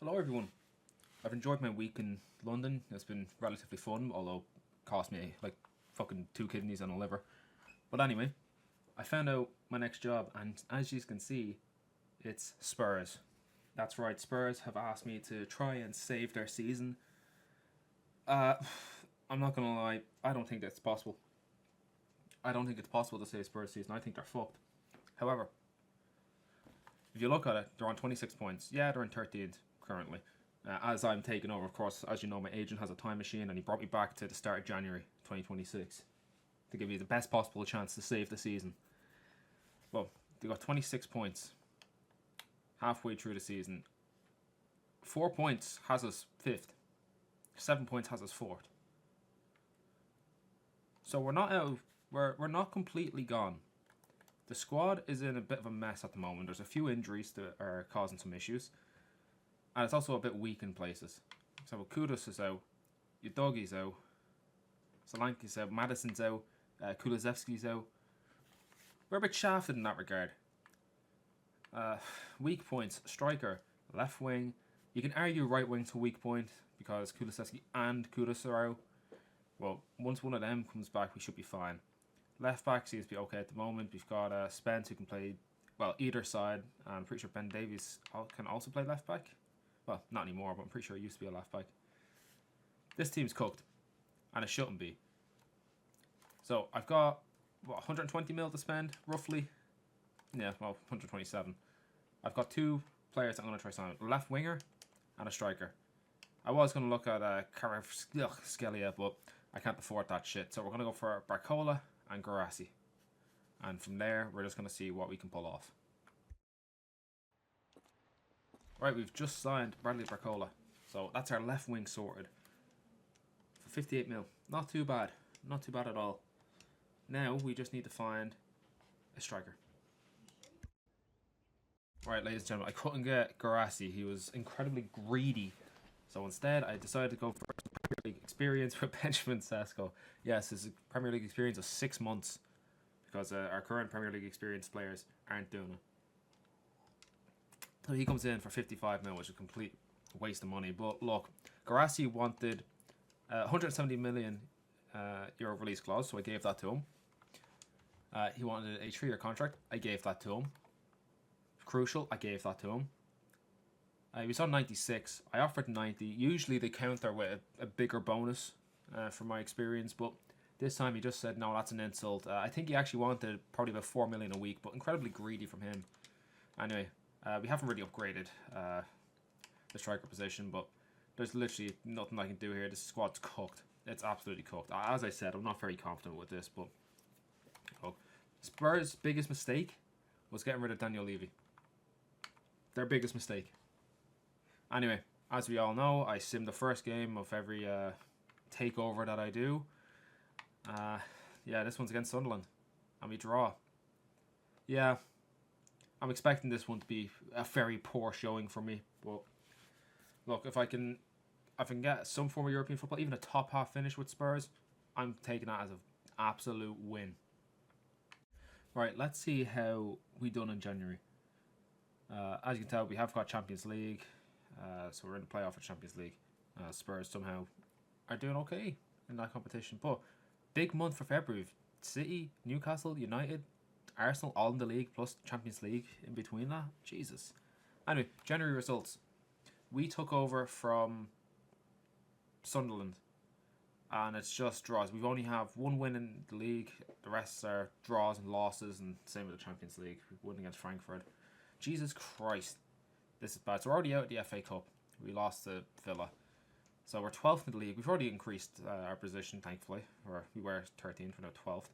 Hello everyone. I've enjoyed my week in London. It's been relatively fun, although it cost me like fucking 2 kidneys and a liver. But anyway, I found out my next job, and as you can see, it's Spurs. That's right, Spurs have asked me to try and save their season. I'm not gonna lie, I don't think that's possible. I don't think it's possible to save Spurs season. I think they're fucked. However, if you look at it, they're on 26 points. Yeah, they're in 13th currently. As I'm taking over, of course, as you know, my agent has a time machine and he brought me back to the start of January 2026 to give you the best possible chance to save the season. Well, they got 26 points halfway through the season. 4 points has us 5th. 7 points has us 4th. So we're not out. We're not completely gone. The squad is in a bit of a mess at the moment. There's a few injuries that are causing some issues. And it's also a bit weak in places. So Kudus is out. Udogi's out. Solanke's out. Madison's out. Kulusevski's out. We're a bit shafted in that regard. Weak points. Striker. Left wing. You can argue right wing to weak point because Kulusevski and Kudus are out. Well, once one of them comes back, we should be fine. Left back seems to be okay at the moment. We've got Spence who can play, well, either side. I'm pretty sure Ben Davies can also play left back. Well, not anymore, but I'm pretty sure it used to be a left back. This team's cooked, and it shouldn't be. So I've got, what, 120 mil to spend, roughly? Yeah, well, 127. I've got 2 players I'm going to try signing. A left winger and a striker. I was going to look at Kvaratskhelia, but I can't afford that shit. So we're going to go for Barcola and Guirassy. And from there, we're just going to see what we can pull off. Right, we've just signed Bradley Barcola. So that's our left wing sorted. For 58 mil. Not too bad. Not too bad at all. Now, we just need to find a striker. Right, ladies and gentlemen, I couldn't get Guirassy. He was incredibly greedy. So instead, I decided to go for Premier League experience with Benjamin Sesko. Yes, his Premier League experience of 6 months. Because our current Premier League experienced players aren't doing it. So he comes in for 55 mil, which is a complete waste of money. But look, Guirassy wanted 170 million euro release clause, so I gave that to him. He wanted a 3-year contract. I gave that to him. Crucial, I gave that to him. He was on 96. I offered 90. Usually they counter with a bigger bonus from my experience, but this time he just said, no, that's an insult. I think he actually wanted probably about 4 million a week, but incredibly greedy from him. Anyway, we haven't really upgraded the striker position, but there's literally nothing I can do here. This squad's cooked. It's absolutely cooked. As I said, I'm not very confident with this, but Spurs' biggest mistake was getting rid of Daniel Levy. Their biggest mistake. Anyway, as we all know, I sim the first game of every takeover that I do. Yeah, this one's against Sunderland, and we draw. Yeah, I'm expecting this one to be a very poor showing for me. But look, if I can get some form of European football, even a top half finish with Spurs, I'm taking that as an absolute win. Right, let's see how we done in January. As you can tell, we have got Champions League, so we're in the playoff for Champions League. Spurs somehow are doing okay in that competition, but big month for February. City, Newcastle, United, Arsenal, all in the league, plus Champions League in between that. Jesus. Anyway, January results. We took over from Sunderland, and it's just draws. We've only have 1 win in the league. The rest are draws and losses, and same with the Champions League. We won against Frankfurt. Jesus Christ. This is bad. So we're already out of the FA Cup. We lost to Villa. So we're 12th in the league. We've already increased our position, thankfully. We were 13th, we're now 12th.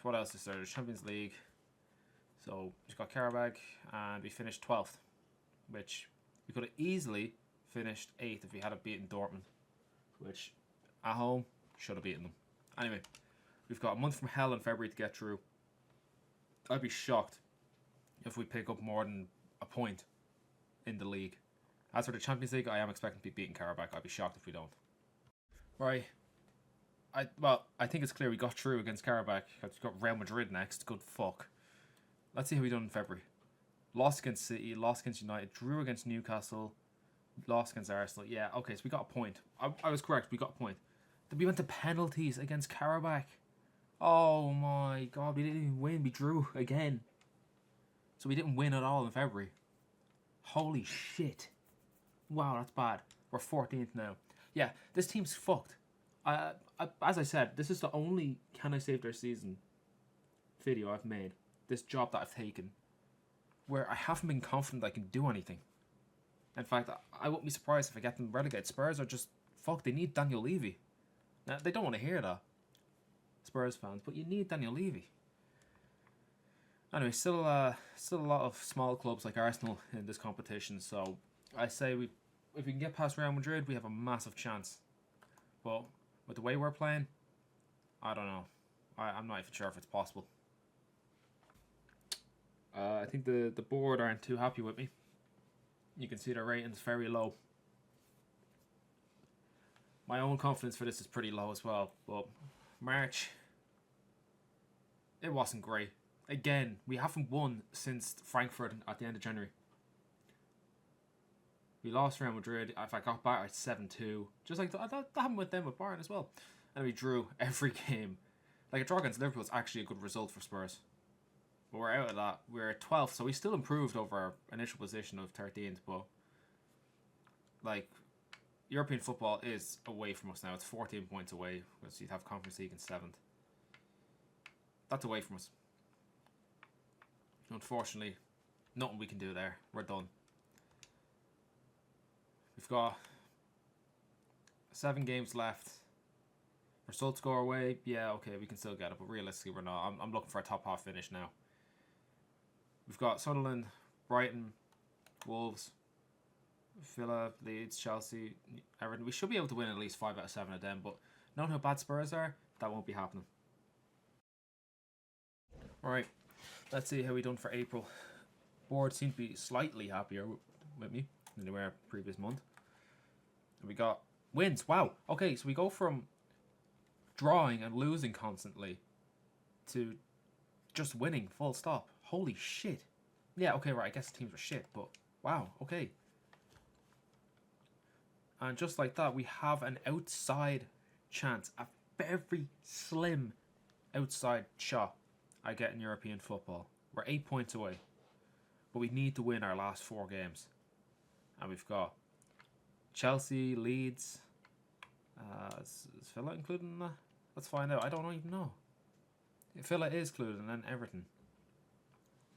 What else is there? There's Champions League. So we've got Karabakh, and we finished 12th, which we could have easily finished 8th if we had beaten Dortmund, which at home should have beaten them. Anyway, we've got a month from hell in February to get through. I'd be shocked if we pick up more than a point in the league. As for the Champions League, I am expecting to be beating Karabakh. I'd be shocked if we don't. Right. I think it's clear we got through against Karabakh. We've got Real Madrid next. Good fuck. Let's see how we done in February. Lost against City, lost against United, drew against Newcastle, lost against Arsenal. Yeah, okay, so we got a point. I was correct, we got a point. Then we went to penalties against Karabakh. Oh my god, we didn't even win. We drew again. So we didn't win at all in February. Holy shit. Wow, that's bad. We're 14th now. Yeah, this team's fucked. As I said, this is the only Can I Save Their Season video I've made. This job that I've taken. Where I haven't been confident I can do anything. In fact, I wouldn't be surprised if I get them relegated. Spurs are just... Fuck, they need Daniel Levy. Now, they don't want to hear that. Spurs fans, but you need Daniel Levy. Anyway, still a lot of small clubs like Arsenal in this competition, so I say if we can get past Real Madrid, we have a massive chance. But with the way we're playing, I don't know. I'm not even sure if it's possible. I think the board aren't too happy with me. You can see their ratings very low. My own confidence for this is pretty low as well, but March, it wasn't great. Again, we haven't won since Frankfurt at the end of January. We lost Real Madrid. If I got back at 7-2, just like that happened with them with Bayern as well. And we drew every game. Like a draw against Liverpool is actually a good result for Spurs. But we're out of that. We're at 12th, so we still improved over our initial position of 13th. But like, European football is away from us now. It's 14 points away. Because you'd have Conference League in 7th. That's away from us. Unfortunately, nothing we can do there. We're done. We've got 7 games left. Results go our way. Yeah, okay, we can still get it, but realistically, we're not. I'm looking for a top half finish now. We've got Sunderland, Brighton, Wolves, Villa, Leeds, Chelsea, Everton. We should be able to win at least 5 out of 7 of them, but knowing how bad Spurs are, that won't be happening. Alright, let's see how we done for April. Board seemed to be slightly happier with me than they were previous month. And we got wins. Wow. Okay, so we go from drawing and losing constantly to just winning full stop. Holy shit. Yeah, okay, right. I guess the teams were shit, but wow, okay. And just like that, we have an outside chance, a very slim outside shot I get in European football. We're 8 points away, but we need to win our last 4 games. And we've got Chelsea, Leeds. Is Villa included in that? Let's find out. I don't even know. Villa is included, and then Everton.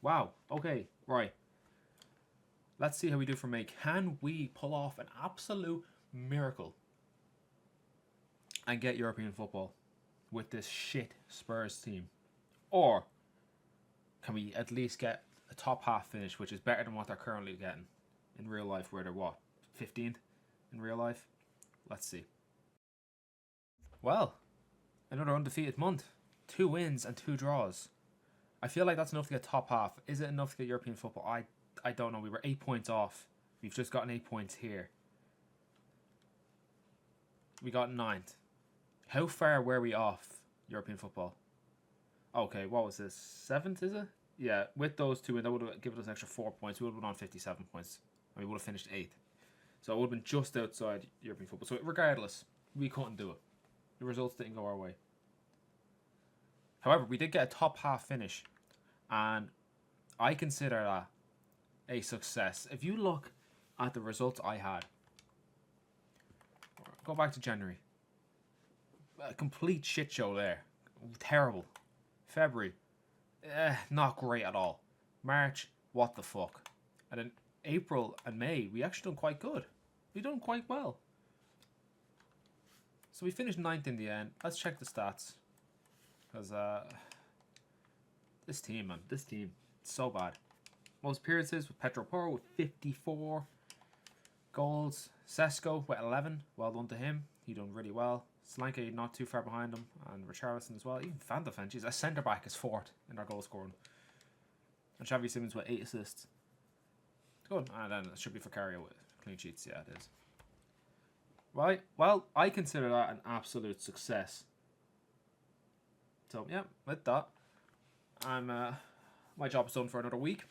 Wow. Okay. Right. Let's see how we do for May. Can we pull off an absolute miracle and get European football with this shit Spurs team? Or can we at least get a top half finish, which is better than what they're currently getting in real life, where they're what, 15th in real life? Let's see. Well, another undefeated month. 2 wins and 2 draws. I feel like that's enough to get top half. Is it enough to get European football? I don't know. We were 8 points off. We've just gotten 8 points here. We got 9th. How far were we off European football? Okay, what was this? 7th, is it? Yeah, with those 2 in, that would have given us an extra 4 points. We would have been on 57 points. And we would have finished 8th. So it would have been just outside European football. So regardless, we couldn't do it. The results didn't go our way. However, we did get a top half finish. And I consider that a success. If you look at the results I had, go back to January. A complete shit show there. Terrible. February, not great at all. March, what the fuck. And then April and May, we actually done quite good. We done quite well. So we finished 9th in the end. Let's check the stats. Because this team, man, this team, it's so bad. Most appearances with Petro Porro with 54 goals. Sesko with 11. Well done to him. He done really well. Solanke not too far behind him, and Richarlison as well. Even Van de Ven, geez, a centre back is 4th in our goal scoring. And Xavi Simons with 8 assists. Good, and then it should be Vicario with clean sheets. Yeah, it is. Right, well, I consider that an absolute success. So yeah, with that, my job is done for another week.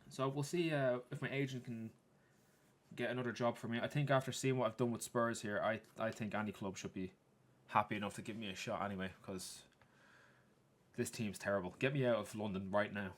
So we'll see if my agent can get another job for me. I think after seeing what I've done with Spurs here, I think any club should be happy enough to give me a shot anyway, because this team's terrible. Get me out of London right now.